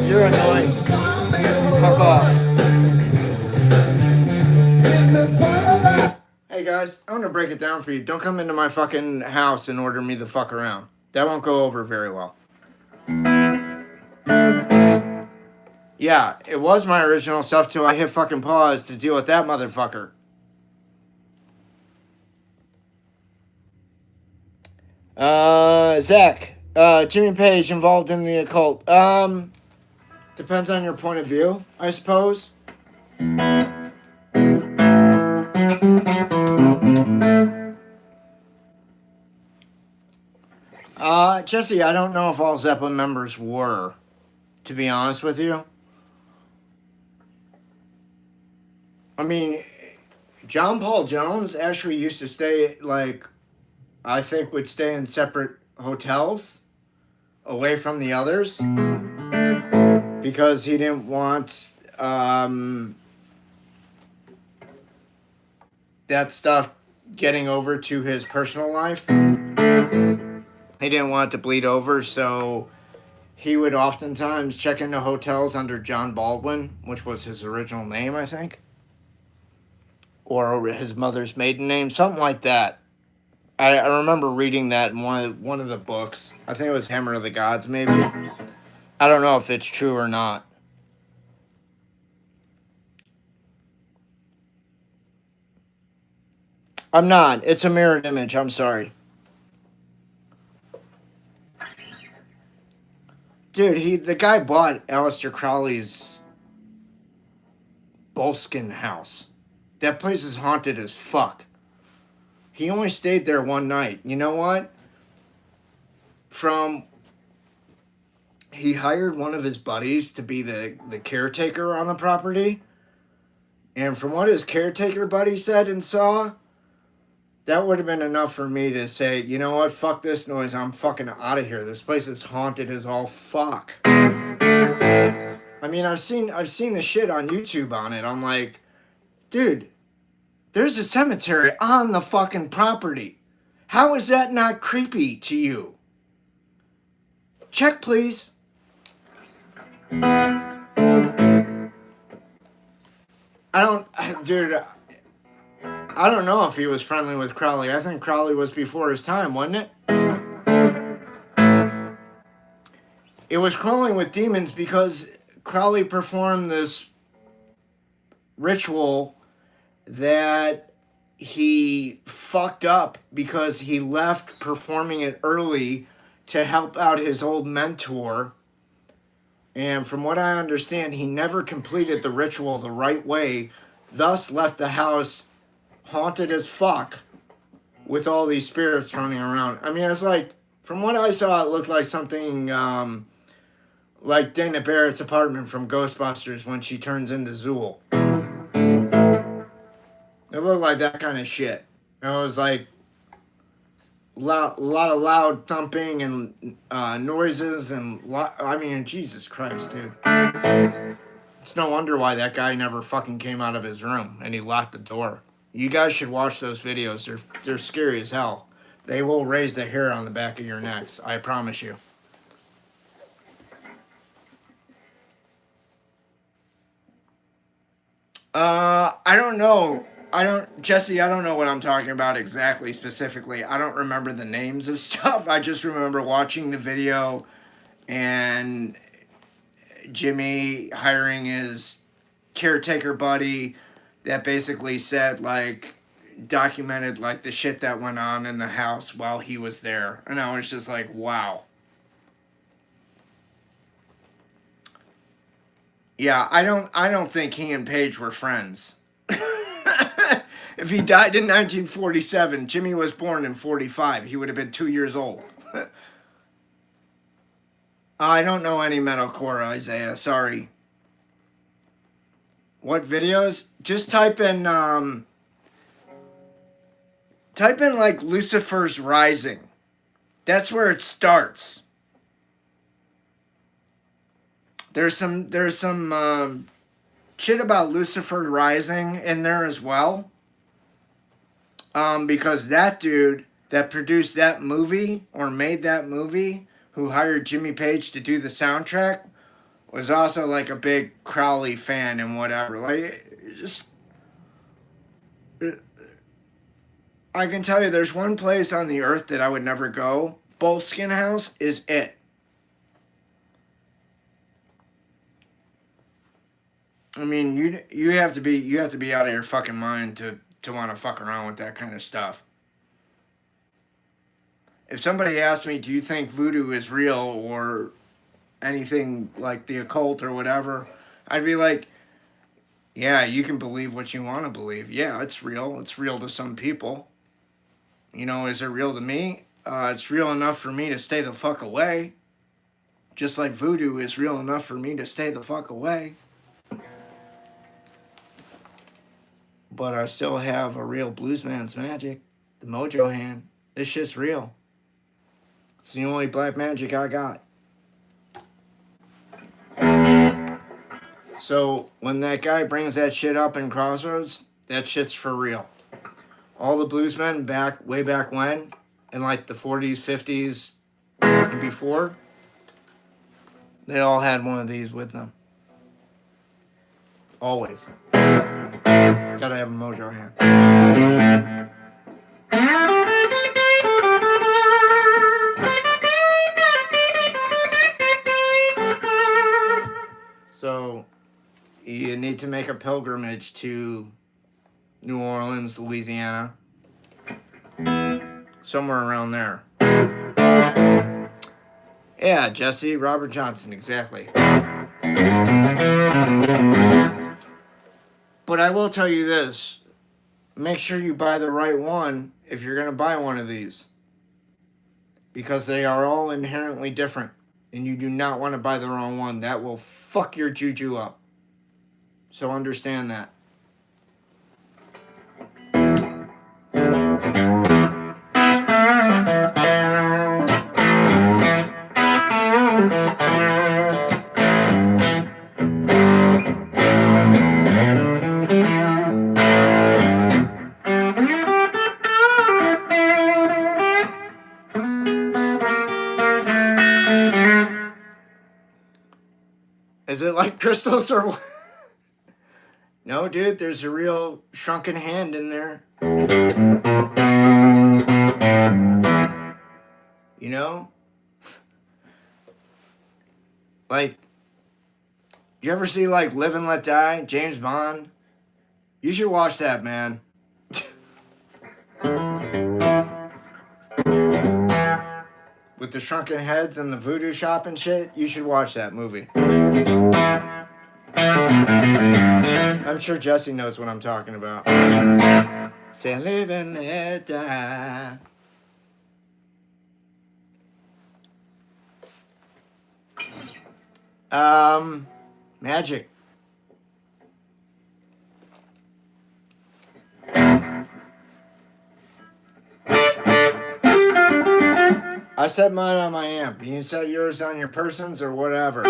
You're annoying. Fuck off. Hey guys, I'm gonna break it down for you. Don't come into my fucking house and order me the fuck around. That won't go over very well. Yeah, it was my original stuff till I hit fucking pause to deal with that motherfucker. Zach, Jimmy Page involved in the occult. Depends on your point of view, I suppose. Jesse, I don't know if all Zeppelin members were, to be honest with you. I mean, John Paul Jones actually used to stay, like, I think would stay in separate hotels away from the others because he didn't want that stuff getting over to his personal life. He didn't want it to bleed over, so he would oftentimes check into hotels under John Baldwin, which was his original name, I think, or his mother's maiden name, something like that. I remember reading that in one of the books. I think it was Hammer of the Gods, maybe. I don't know if it's true or not. I'm not. It's a mirrored image. I'm sorry. Dude, the guy bought Aleister Crowley's Boleskine house. That place is haunted as fuck. He only stayed there one night. You know what? He hired one of his buddies to be the caretaker on the property. And from what his caretaker buddy said and saw, that would have been enough for me to say, you know what, fuck this noise, I'm fucking out of here. This place is haunted as all fuck. I mean, I've seen the shit on YouTube on it. I'm like, dude, there's a cemetery on the fucking property. How is that not creepy to you? Check, please. Dude, I don't know if he was friendly with Crowley. I think Crowley was before his time, wasn't it? It was Crawling with Demons because Crowley performed this ritual that he fucked up because he left performing it early to help out his old mentor. And from what I understand, he never completed the ritual the right way, thus left the house haunted as fuck with all these spirits running around. I mean, it's like, from what I saw, it looked like something like Dana Barrett's apartment from Ghostbusters when she turns into Zool. It looked like that kind of shit. It was like a lot of loud thumping and noises and I mean, Jesus Christ, dude. It's no wonder why that guy never fucking came out of his room and he locked the door. You guys should watch those videos. They're scary as hell. They will raise the hair on the back of your necks. I promise you. I don't know. Jesse, I don't know what I'm talking about exactly, specifically. I don't remember the names of stuff. I just remember watching the video and Jimmy hiring his caretaker buddy that basically said, like, documented, like, the shit that went on in the house while he was there. And I was just like, wow. Yeah, I don't think he and Paige were friends. If he died in 1947, Jimmy was born in 45. He would have been 2 years old. I don't know any metalcore, Isaiah. Sorry. What videos? Just type in like Lucifer's Rising. That's where it starts. There's some shit about Lucifer Rising in there as well. Because that dude that produced that movie or made that movie, who hired Jimmy Page to do the soundtrack, was also like a big Crowley fan and whatever. Like, just, I can tell you, there's one place on the earth that I would never go. Boleskine House is it. I mean, you have to be out of your fucking mind to want to fuck around with that kind of stuff. If somebody asked me, do you think voodoo is real or anything like the occult or whatever, I'd be like, yeah, you can believe what you want to believe. Yeah, it's real. It's real to some people. You know, is it real to me? It's real enough for me to stay the fuck away. Just like voodoo is real enough for me to stay the fuck away. But I still have a real bluesman's magic, the mojo hand. This shit's real. It's the only black magic I got. So when that guy brings that shit up in Crossroads, that shit's for real. All the bluesmen way back when, in like the 40s, 50s, and before, they all had one of these with them. Always. Gotta have a mojo hand. So you need to make a pilgrimage to New Orleans, Louisiana, somewhere around there. Yeah, Jesse, Robert Johnson, exactly. But I will tell you this, make sure you buy the right one if you're going to buy one of these, because they are all inherently different, and you do not want to buy the wrong one. That will fuck your juju up. So understand that. Is it like crystals or what? No, dude, there's a real shrunken hand in there. You know? Like, you ever see like Live and Let Die, James Bond? You should watch that, man. With the shrunken heads and the voodoo shop and shit, you should watch that movie. I'm sure Jesse knows what I'm talking about. Say live and let die. Magic. I set mine on my amp. You can set yours on your persons or whatever.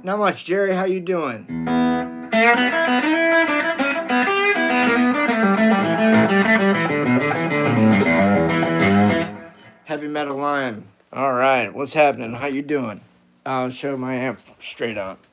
Not much, Jerry. How you doing? Heavy Metal Lion. All right, what's happening? How you doing? I'll show my amp straight up.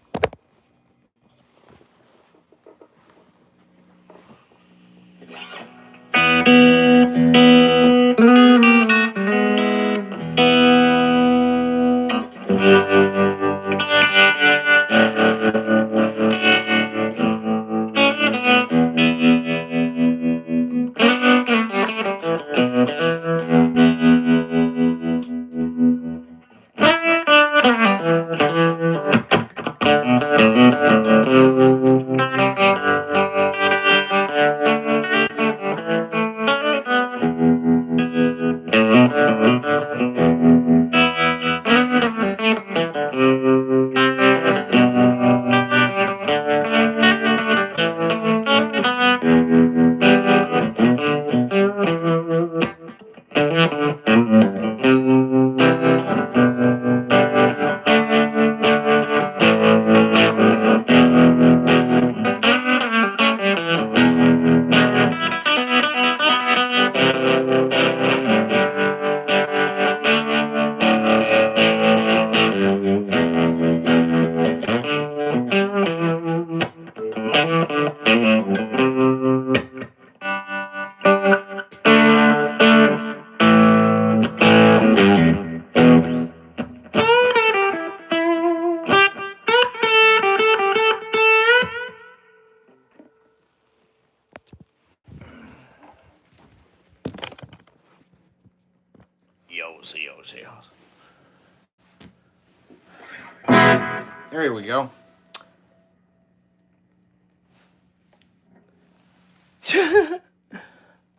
There we go.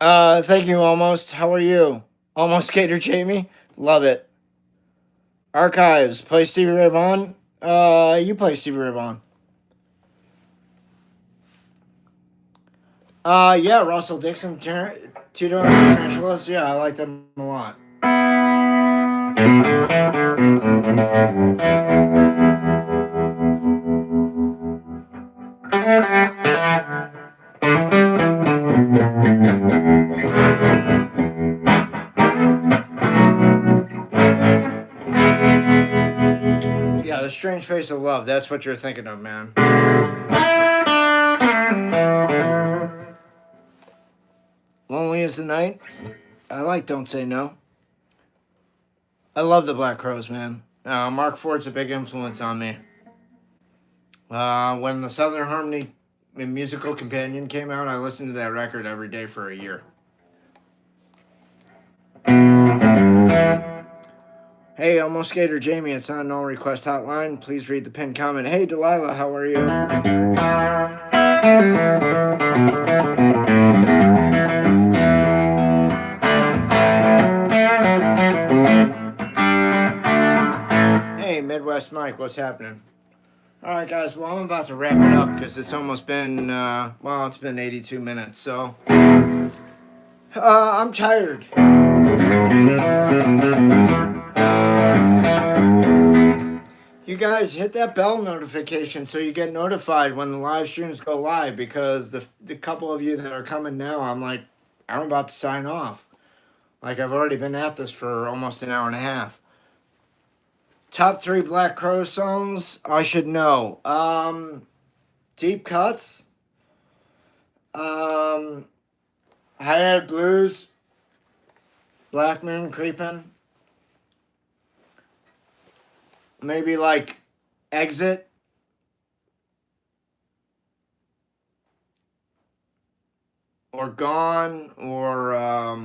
Thank you, Almost. How are you? Almost Gator Jamie? Love it. Archives. Play Stevie Ray Vaughan? You play Stevie Ray Vaughan. Yeah, Russell Dixon, Tito and Tarantulas. Yeah, I like them a lot. Yeah, The Strange Face of Love. That's what you're thinking of, man. Lonely as the Night. I like Don't Say No. I love the Black Crowes, man. Mark Ford's a big influence on me. When the Southern Harmony Musical Companion came out, I listened to that record every day for a year. Hey, Almost Skater Jamie, it's on No Request Hotline. Please read the pinned comment. Hey, Delilah, how are you? Hey, Midwest Mike, what's happening? All right, guys. Well, I'm about to wrap it up because it's almost been, it's been 82 minutes. So, I'm tired. You guys hit that bell notification so you get notified when the live streams go live because the couple of you that are coming now, I'm about to sign off. Like, I've already been at this for almost an hour and a half. Top 3 Black Crow songs I should know. Deep Cuts. Hi-Hat Blues. Black Moon Creepin'. Maybe like Exit. Or Gone. Or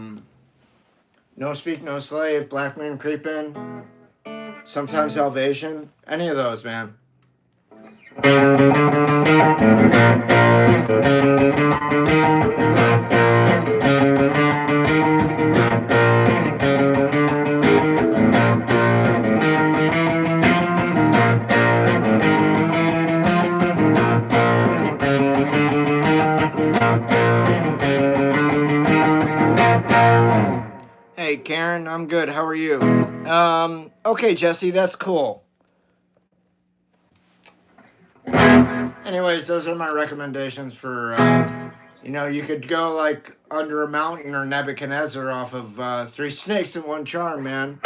No Speak No Slave. Black Moon Creepin'. Sometimes Salvation. Any of those, man. Hey, Karen, I'm good. How are you? Okay, Jesse, that's cool. Anyways, those are my recommendations for, you could go like Under a Mountain or Nebuchadnezzar off of Three Snakes and One Charm, man.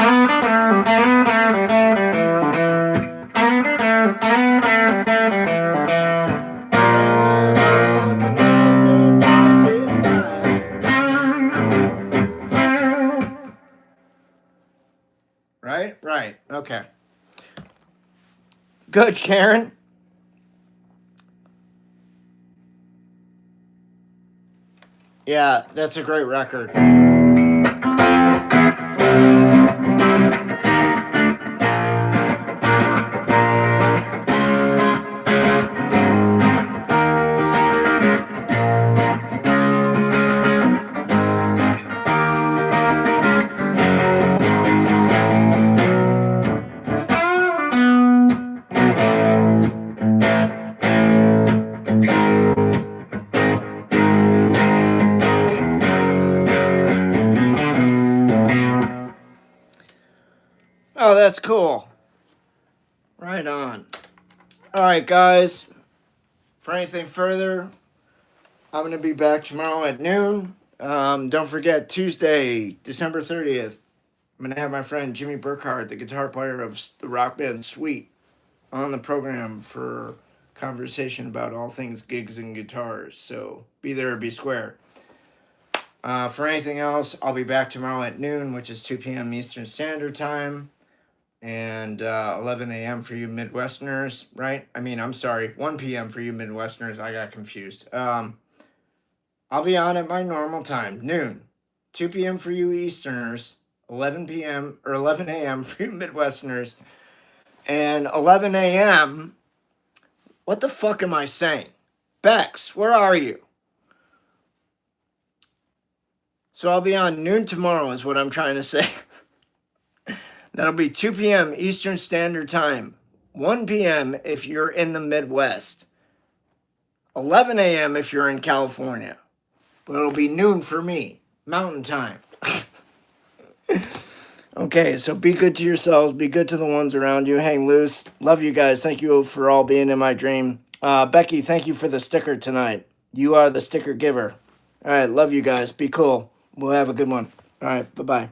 Right. Okay. Good, Karen. Yeah, that's a great record. Oh, that's cool. Right on. All right, guys. For anything further, I'm going to be back tomorrow at noon. Don't forget, Tuesday, December 30th, I'm going to have my friend Jimmy Burkhardt, the guitar player of the rock band Sweet, on the program for conversation about all things gigs and guitars. So be there or be square. For anything else, I'll be back tomorrow at noon, which is 2 p.m. Eastern Standard Time. And 11 a.m. for you Midwesterners, right? I'm sorry, 1 p.m. for you Midwesterners. I got confused. I'll be on at my normal time, noon. 2 p.m. for you Easterners, 11 p.m. or 11 a.m. for you Midwesterners, and 11 a.m. What the fuck am I saying? Bex, where are you? So I'll be on noon tomorrow is what I'm trying to say. That'll be 2 p.m. Eastern Standard Time. 1 p.m. if you're in the Midwest. 11 a.m. if you're in California. But it'll be noon for me. Mountain Time. Okay, so be good to yourselves. Be good to the ones around you. Hang loose. Love you guys. Thank you for all being in my dream. Becky, thank you for the sticker tonight. You are the sticker giver. All right, love you guys. Be cool. We'll have a good one. All right, bye-bye.